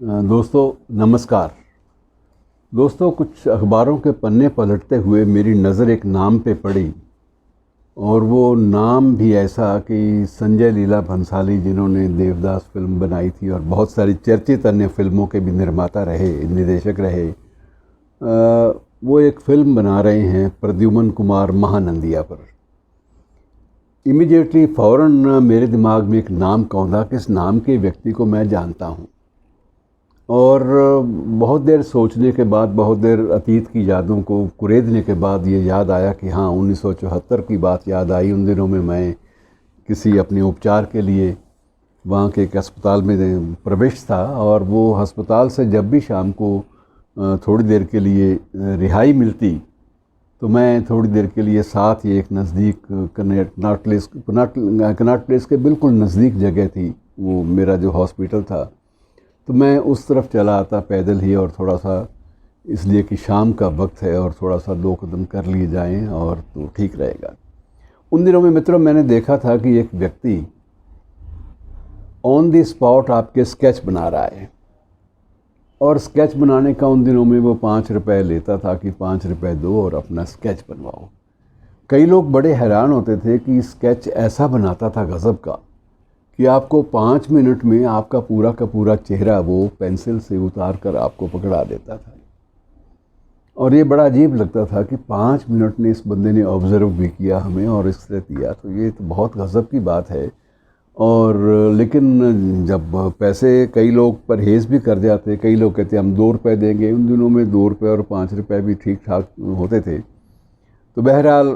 दोस्तों नमस्कार। दोस्तों, कुछ अखबारों के पन्ने पलटते हुए मेरी नज़र एक नाम पे पड़ी और वो नाम भी ऐसा कि संजय लीला भंसाली, जिन्होंने देवदास फिल्म बनाई थी और बहुत सारी चर्चित अन्य फिल्मों के भी निर्माता रहे, निर्देशक रहे। वो एक फ़िल्म बना रहे हैं प्रद्युमन कुमार महानंदिया पर। इमीडिएटली फ़ौरन मेरे दिमाग में एक नाम कौंधा कि इस नाम के व्यक्ति को मैं जानता हूँ। और बहुत देर सोचने के बाद, बहुत देर अतीत की यादों को कुरेदने के बाद ये याद आया कि हाँ, 1974 की बात याद आई। उन दिनों में मैं किसी अपने उपचार के लिए वहाँ के एक अस्पताल में प्रवेश था और वो अस्पताल से जब भी शाम को थोड़ी देर के लिए रिहाई मिलती तो मैं थोड़ी देर के लिए साथ ही एक नज़दीक कनॉट प्लेस के बिल्कुल नज़दीक जगह थी वो मेरा जो हॉस्पिटल था, तो मैं उस तरफ चला आता पैदल ही। और थोड़ा सा इसलिए कि शाम का वक्त है और थोड़ा सा 2 कदम कर लिए जाएं और तो ठीक रहेगा। उन दिनों में मित्रों मैंने देखा था कि एक व्यक्ति ऑन द स्पॉट आपके स्केच बना रहा है और स्केच बनाने का उन दिनों में वो 5 रुपए लेता था कि 5 रुपए दो और अपना स्केच बनवाओ। कई लोग बड़े हैरान होते थे कि स्केच ऐसा बनाता था गज़ब का कि आपको 5 मिनट में आपका पूरा का पूरा चेहरा वो पेंसिल से उतार कर आपको पकड़ा देता था। और ये बड़ा अजीब लगता था कि 5 मिनट ने इस बंदे ने ऑब्ज़र्व भी किया हमें और इससे दिया, तो ये तो बहुत गज़ब की बात है। और लेकिन जब पैसे, कई लोग परहेज़ भी कर जाते, कई लोग कहते हम 2 रुपये देंगे। उन दिनों में 2 रुपये और 5 रुपये भी ठीक ठाक होते थे। तो बहरहाल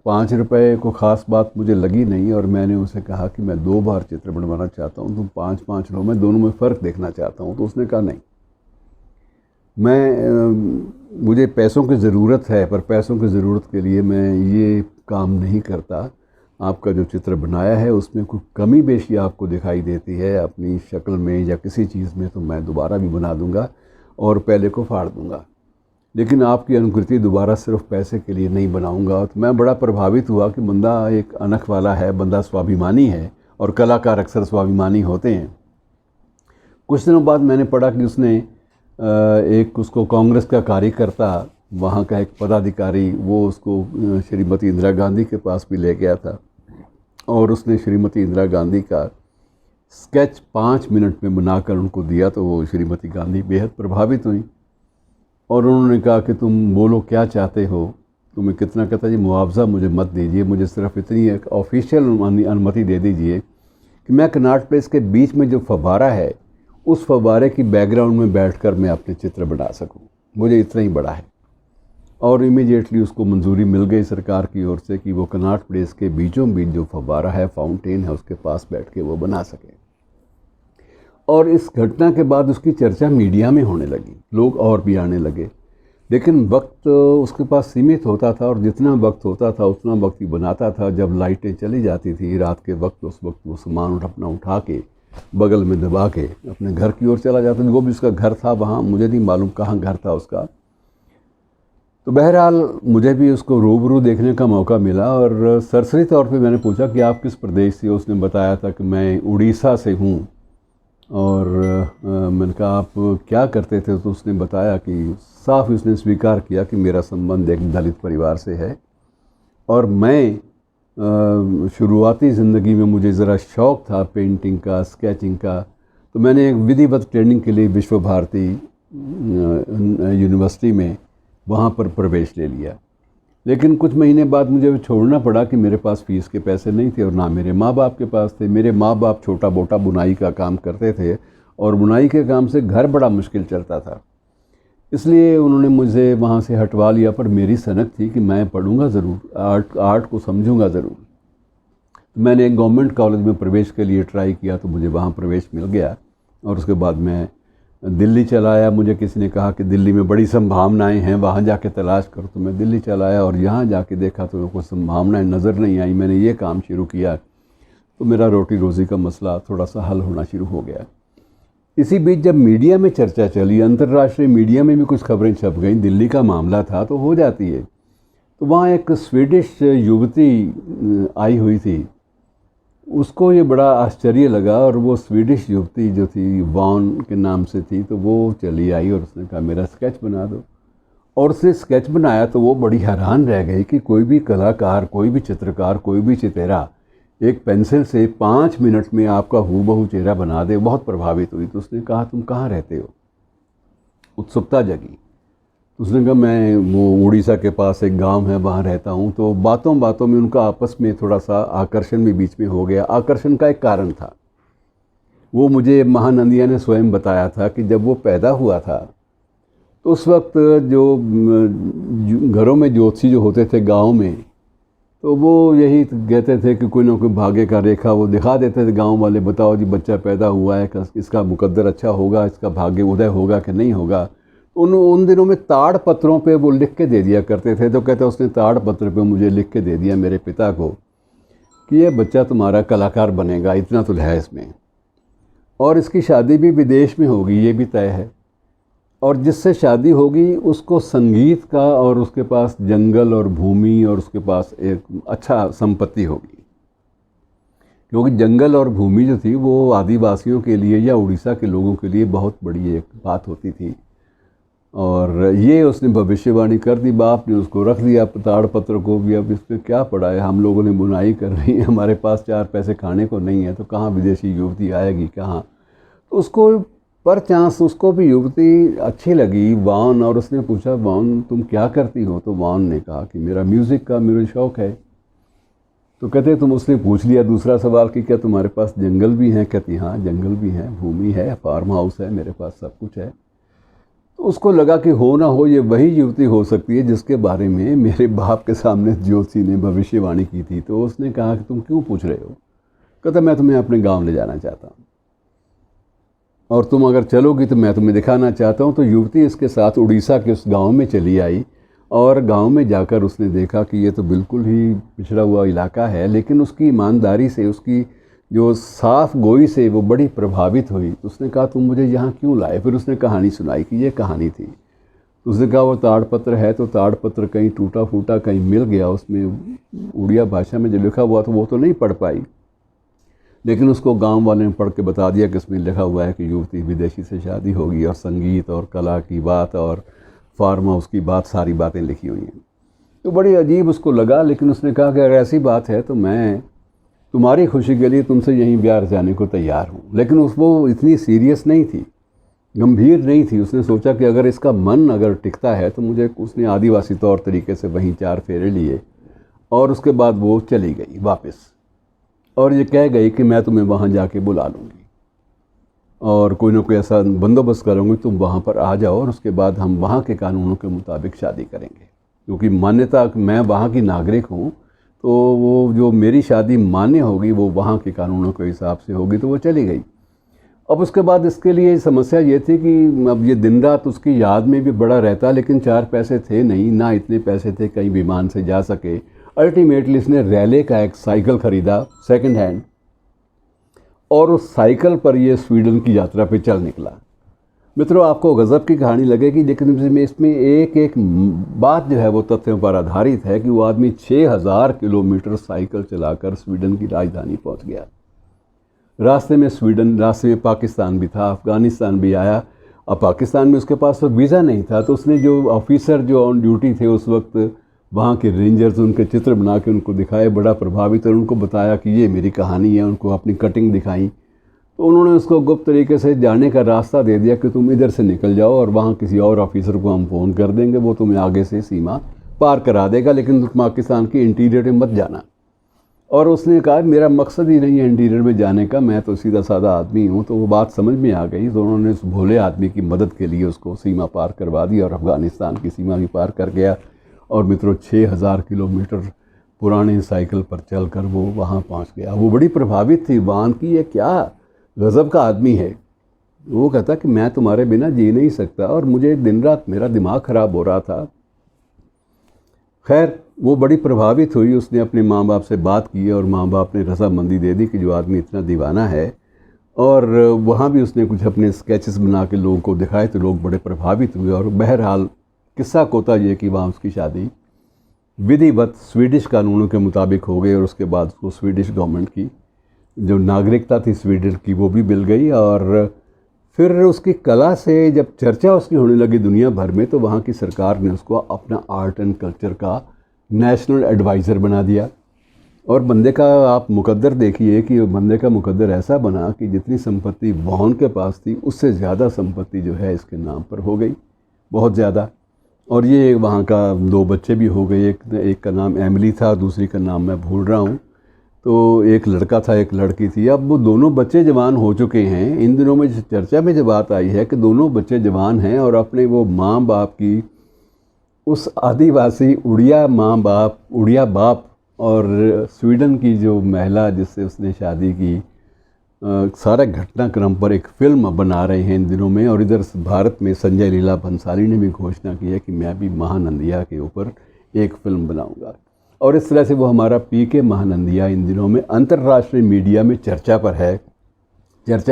5 रुपये को ख़ास बात मुझे लगी नहीं और मैंने उसे कहा कि मैं 2 बार चित्र बनवाना चाहता हूँ, तुम 5-5 लो, मैं दोनों में फ़र्क देखना चाहता हूँ। तो उसने कहा नहीं, मुझे पैसों की ज़रूरत है, पर पैसों की ज़रूरत के लिए मैं ये काम नहीं करता। आपका जो चित्र बनाया है उसमें कोई कमी बेशी आपको दिखाई देती है अपनी शक्ल में या किसी चीज़ में, तो मैं दोबारा भी बना दूंगा और पहले को फाड़ दूंगा, लेकिन आपकी अनुकृति दोबारा सिर्फ पैसे के लिए नहीं बनाऊंगा। तो मैं बड़ा प्रभावित हुआ कि बंदा एक अनख वाला है, बंदा स्वाभिमानी है और कलाकार अक्सर स्वाभिमानी होते हैं। कुछ दिनों बाद मैंने पढ़ा कि उसने एक उसको कांग्रेस का कार्यकर्ता, वहाँ का एक पदाधिकारी, वो उसको श्रीमती इंदिरा गांधी के पास भी ले गया था और उसने श्रीमती इंदिरा गांधी का स्केच 5 मिनट में बनाकर उनको दिया। तो वो श्रीमती गांधी बेहद प्रभावित हुई और उन्होंने कहा कि तुम बोलो क्या चाहते हो, तुम्हें कितना। कहता जी मुआवजा मुझे मत दीजिए, मुझे सिर्फ इतनी एक ऑफिशियल अनुमति दे दीजिए कि मैं कनॉट प्लेस के बीच में जो फव्वारा है उस फव्वारे की बैकग्राउंड में बैठकर मैं अपने चित्र बना सकूं, मुझे इतना ही बड़ा है। और इमीडिएटली उसको मंजूरी मिल गई सरकार की ओर से कि वो कनॉट प्लेस के बीचों बीच जो फव्वारा है, फाउंटेन है, उसके पास बैठ के वो बना सके। और इस घटना के बाद उसकी चर्चा मीडिया में होने लगी, लोग और भी आने लगे। लेकिन वक्त उसके पास सीमित होता था और जितना वक्त होता था उतना वक्त ही बनाता था। जब लाइटें चली जाती थी रात के वक्त, उस वक्त वो सामान अपना उठा के बगल में दबा के अपने घर की ओर चला जाता था। वो भी उसका घर था वहाँ, मुझे नहीं मालूम कहाँ घर था उसका। तो बहरहाल मुझे भी उसको रूबरू देखने का मौका मिला और सरसरी तौर पे मैंने पूछा कि आप किस प्रदेश से। उसने बताया था कि मैं उड़ीसा से हूँ। और मैंने कहा आप क्या करते थे, तो उसने बताया कि साफ उसने स्वीकार किया कि मेरा संबंध एक दलित परिवार से है और मैं शुरुआती ज़िंदगी में मुझे ज़रा शौक़ था पेंटिंग का, स्केचिंग का। तो मैंने एक विधिवत ट्रेनिंग के लिए विश्व भारती यूनिवर्सिटी में वहाँ पर प्रवेश ले लिया। लेकिन कुछ महीने बाद मुझे छोड़ना पड़ा कि मेरे पास फ़ीस के पैसे नहीं थे और ना मेरे माँ बाप के पास थे। मेरे माँ बाप छोटा मोटा बुनाई का काम करते थे और बुनाई के काम से घर बड़ा मुश्किल चलता था, इसलिए उन्होंने मुझे वहाँ से हटवा लिया। पर मेरी सनक थी कि मैं पढ़ूंगा ज़रूर, आर्ट को समझूंगा ज़रूर। मैंने एक गवर्नमेंट कॉलेज में प्रवेश के लिए ट्राई किया तो मुझे वहाँ प्रवेश मिल गया और उसके बाद मैं दिल्ली चला आया। मुझे किसी ने कहा कि दिल्ली में बड़ी संभावनाएं हैं, वहाँ जाके तलाश करो। तो मैं दिल्ली चला आया और यहाँ जाके देखा तो कोई संभावनाएं नज़र नहीं आई। मैंने ये काम शुरू किया तो मेरा रोटी रोज़ी का मसला थोड़ा सा हल होना शुरू हो गया। इसी बीच जब मीडिया में चर्चा चली, अंतर्राष्ट्रीय मीडिया में भी कुछ खबरें छप गईं, दिल्ली का मामला था तो हो जाती है। तो वहाँ एक स्वीडिश युवती आई हुई थी उसको ये बड़ा आश्चर्य लगा और वो स्वीडिश युवती जो थी वॉन के नाम से थी, तो वो चली आई और उसने कहा मेरा स्केच बना दो। और उसने स्केच बनाया तो वो बड़ी हैरान रह गई कि कोई भी कलाकार, कोई भी चित्रकार, कोई भी चितेरा एक पेंसिल से 5 मिनट में आपका हूबहू चेहरा बना दे। बहुत प्रभावित हुई। तो उसने कहा तुम कहाँ रहते हो? उत्सुकता जगी। उसने कहा मैं वो उड़ीसा के पास एक गांव है वहाँ रहता हूँ। तो बातों बातों में उनका आपस में थोड़ा सा आकर्षण भी बीच में हो गया। आकर्षण का एक कारण था, वो मुझे महानंदिया ने स्वयं बताया था कि जब वो पैदा हुआ था तो उस वक्त जो घरों में ज्योतिषी जो होते थे गांव में, तो वो यही कहते थे कि कोई ना कोई भाग्य का रेखा वो दिखा देते थे गांव वाले, बताओ जी बच्चा पैदा हुआ है, इसका मुकद्दर अच्छा होगा, इसका भाग्य उदय होगा कि नहीं होगा। उन दिनों में ताड़ पत्रों पे वो लिख के दे दिया करते थे। तो कहते उसने ताड़ पत्र पे मुझे लिख के दे दिया मेरे पिता को कि ये बच्चा तुम्हारा कलाकार बनेगा, इतना तो है इसमें, और इसकी शादी भी विदेश में होगी, ये भी तय है, और जिससे शादी होगी उसको संगीत का और उसके पास जंगल और भूमि और उसके पास एक अच्छा संपत्ति होगी। क्योंकि जंगल और भूमि जो थी वो आदिवासियों के लिए या उड़ीसा के लोगों के लिए बहुत बड़ी एक बात होती थी। और ये उसने भविष्यवाणी कर दी। बाप ने उसको रख दिया ताड़ पत्र को भी। अब इसमें क्या पड़ा है, हम लोगों ने बुनाई कर रही है, हमारे पास 4 पैसे खाने को नहीं है, तो कहाँ विदेशी युवती आएगी कहाँ। तो उसको पर चांस उसको भी युवती अच्छी लगी, वान, और उसने पूछा वान तुम क्या करती हो? तो वान ने कहा कि मेरा म्यूज़िक का मेरा शौक़ है। तो कहते तुम, उसने पूछ लिया दूसरा सवाल कि क्या तुम्हारे पास जंगल भी हैं? कहती हाँ जंगल भी हैं, भूमि है, फार्म हाउस है, मेरे पास सब कुछ है। तो उसको लगा कि हो ना हो ये वही युवती हो सकती है जिसके बारे में मेरे बाप के सामने ज्योतिषी ने भविष्यवाणी की थी। तो उसने कहा कि तुम क्यों पूछ रहे हो? कहता मैं तुम्हें अपने गाँव ले जाना चाहता हूँ और तुम अगर चलोगी तो मैं तुम्हें दिखाना चाहता हूँ। तो युवती इसके साथ उड़ीसा के उस गांव में चली आई और गांव में जाकर उसने देखा कि ये तो बिल्कुल ही पिछड़ा हुआ इलाका है, लेकिन उसकी ईमानदारी से, उसकी जो साफ गोई से वो बड़ी प्रभावित हुई। तो उसने कहा तुम मुझे यहाँ क्यों लाए? फिर उसने कहानी सुनाई कि ये कहानी थी। तो उसने कहा वो ताड़पत्र है, तो ताड़पत्र कहीं टूटा फूटा कहीं मिल गया, उसमें उड़िया भाषा में जो लिखा हुआ था वो तो नहीं पढ़ पाई, लेकिन उसको गांव वाले ने पढ़ के बता दिया कि इसमें लिखा हुआ है कि युवती विदेशी से शादी होगी और संगीत और कला की बात और फार्म हाउस की बात, सारी बातें लिखी हुई हैं। तो बड़ी अजीब उसको लगा, लेकिन उसने कहा कि अगर ऐसी बात है तो मैं तुम्हारी खुशी के लिए तुमसे यहीं ब्याह जाने को तैयार हूँ। लेकिन वो इतनी सीरियस नहीं थी, गंभीर नहीं थी। उसने सोचा कि अगर इसका मन अगर टिकता है तो मुझे, उसने आदिवासी तौर तरीके से वहीं 4 फेरे लिए और उसके बाद वो चली गई वापस, और ये कह गई कि मैं तुम्हें वहाँ जाके बुला लूँगी और कोई ना कोई ऐसा बंदोबस्त करूँगी, तुम वहाँ पर आ जाओ और उसके बाद हम वहाँ के कानूनों के मुताबिक शादी करेंगे। क्योंकि मान्यता, मैं वहाँ की नागरिक हूँ, तो वो जो मेरी शादी मान्य होगी वो वहाँ के कानूनों के हिसाब से होगी। तो वो चली गई। अब उसके बाद इसके लिए समस्या ये थी कि अब ये दिन रात उसकी याद में भी बड़ा रहता, लेकिन 4 पैसे थे नहीं, ना इतने पैसे थे कहीं विमान से जा सके। अल्टीमेटली इसने रैले का एक साइकिल ख़रीदा सेकंड हैंड, और उस साइकिल पर ये स्वीडन की यात्रा पे चल निकला। मित्रों, आपको गज़ब की कहानी लगेगी, लेकिन इसमें एक एक बात जो है वो तथ्यों पर आधारित है कि वो आदमी 6000 किलोमीटर साइकिल चलाकर स्वीडन की राजधानी पहुंच गया। रास्ते में स्वीडन, रास्ते में पाकिस्तान भी था, अफ़गानिस्तान भी आया। अब पाकिस्तान में उसके पास तो वीज़ा नहीं था, तो उसने जो ऑफिसर जो ऑन ड्यूटी थे उस वक्त, वहाँ के रेंजर्स, उनके चित्र बना के उनको दिखाए, बड़ा प्रभावित, और उनको बताया कि ये मेरी कहानी है। उनको अपनी कटिंग दिखाई, तो उन्होंने उसको गुप्त तरीके से जाने का रास्ता दे दिया कि तुम इधर से निकल जाओ और वहाँ किसी और ऑफिसर को हम फ़ोन कर देंगे, वो तुम्हें आगे से सीमा पार करा देगा, लेकिन तुम पाकिस्तान की इंटीरियर में मत जाना। और उसने कहा मेरा मकसद ही नहीं है इंटीरियर में जाने का, मैं तो सीधा साधा आदमी हूँ। तो वो बात समझ में आ गई। तो उन्होंने उस भोले आदमी की मदद के लिए उसको सीमा पार करवा दी और अफ़गानिस्तान की सीमा भी पार कर गया। और मित्रों, 6000 किलोमीटर पुराने साइकिल पर चलकर वो वहाँ पहुँच गया। वो बड़ी प्रभावित थी वान की, ये क्या गज़ब का आदमी है। वो कहता कि मैं तुम्हारे बिना जी नहीं सकता, और मुझे दिन रात मेरा दिमाग ख़राब हो रहा था। खैर, वो बड़ी प्रभावित हुई। उसने अपने माँ बाप से बात की और माँ बाप ने रजामंदी दे दी कि जो आदमी इतना दीवाना है। और वहाँ भी उसने कुछ अपने स्केचेस बना के लोगों को दिखाए, तो लोग बड़े प्रभावित हुए। और बहरहाल किस्सा कोता ये कि वहाँ उसकी शादी विधिवत स्वीडिश कानूनों के मुताबिक हो गई, और उसके बाद उसको स्वीडिश गवर्नमेंट की जो नागरिकता थी स्वीडन की वो भी मिल गई। और फिर उसकी कला से जब चर्चा उसकी होने लगी दुनिया भर में, तो वहाँ की सरकार ने उसको अपना आर्ट एंड कल्चर का नेशनल एडवाइज़र बना दिया। और बंदे का आप मुकद्दर देखिए कि बंदे का मुकद्दर ऐसा बना कि जितनी संपत्ति वॉन के पास थी उससे ज़्यादा संपत्ति जो है इसके नाम पर हो गई, बहुत ज़्यादा। और ये वहाँ का 2 बच्चे भी हो गए, एक का नाम एमिली था, दूसरी का नाम मैं भूल रहा हूँ। तो एक लड़का था, एक लड़की थी। अब वो दोनों बच्चे जवान हो चुके हैं। इन दिनों में चर्चा में जो बात आई है कि दोनों बच्चे जवान हैं और अपने वो माँ बाप की, उस आदिवासी उड़िया बाप और स्वीडन की जो महिला जिससे उसने शादी की, सारा घटनाक्रम पर एक फ़िल्म बना रहे हैं इन दिनों में। और इधर भारत में संजय लीला भंसाली ने भी घोषणा की है कि मैं भी महानंदिया के ऊपर एक फ़िल्म बनाऊंगा। और इस तरह से वो हमारा पीके महानंदिया इन दिनों में अंतर्राष्ट्रीय मीडिया में चर्चा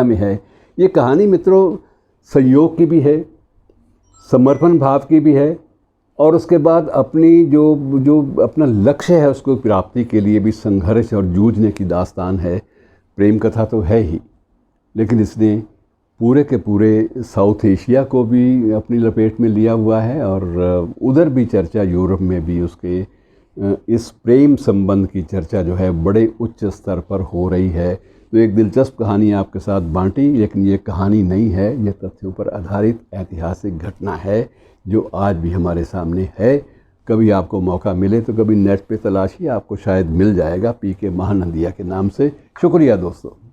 में है। ये कहानी मित्रों संयोग की भी है, समर्पण भाव की भी है, और उसके बाद अपनी जो अपना लक्ष्य है उसको प्राप्ति के लिए भी संघर्ष और जूझने की दास्तान है। प्रेम कथा तो है ही, लेकिन इसने पूरे के पूरे साउथ एशिया को भी अपनी लपेट में लिया हुआ है। और उधर भी चर्चा, यूरोप में भी उसके इस प्रेम संबंध की चर्चा जो है बड़े उच्च स्तर पर हो रही है। तो एक दिलचस्प कहानी आपके साथ बांटी, लेकिन ये कहानी नहीं है, ये तथ्यों पर आधारित ऐतिहासिक घटना है जो आज भी हमारे सामने है। कभी आपको मौका मिले तो कभी नेट पे तलाशिए, आपको शायद मिल जाएगा पीके महानंदिया के नाम से। शुक्रिया दोस्तों।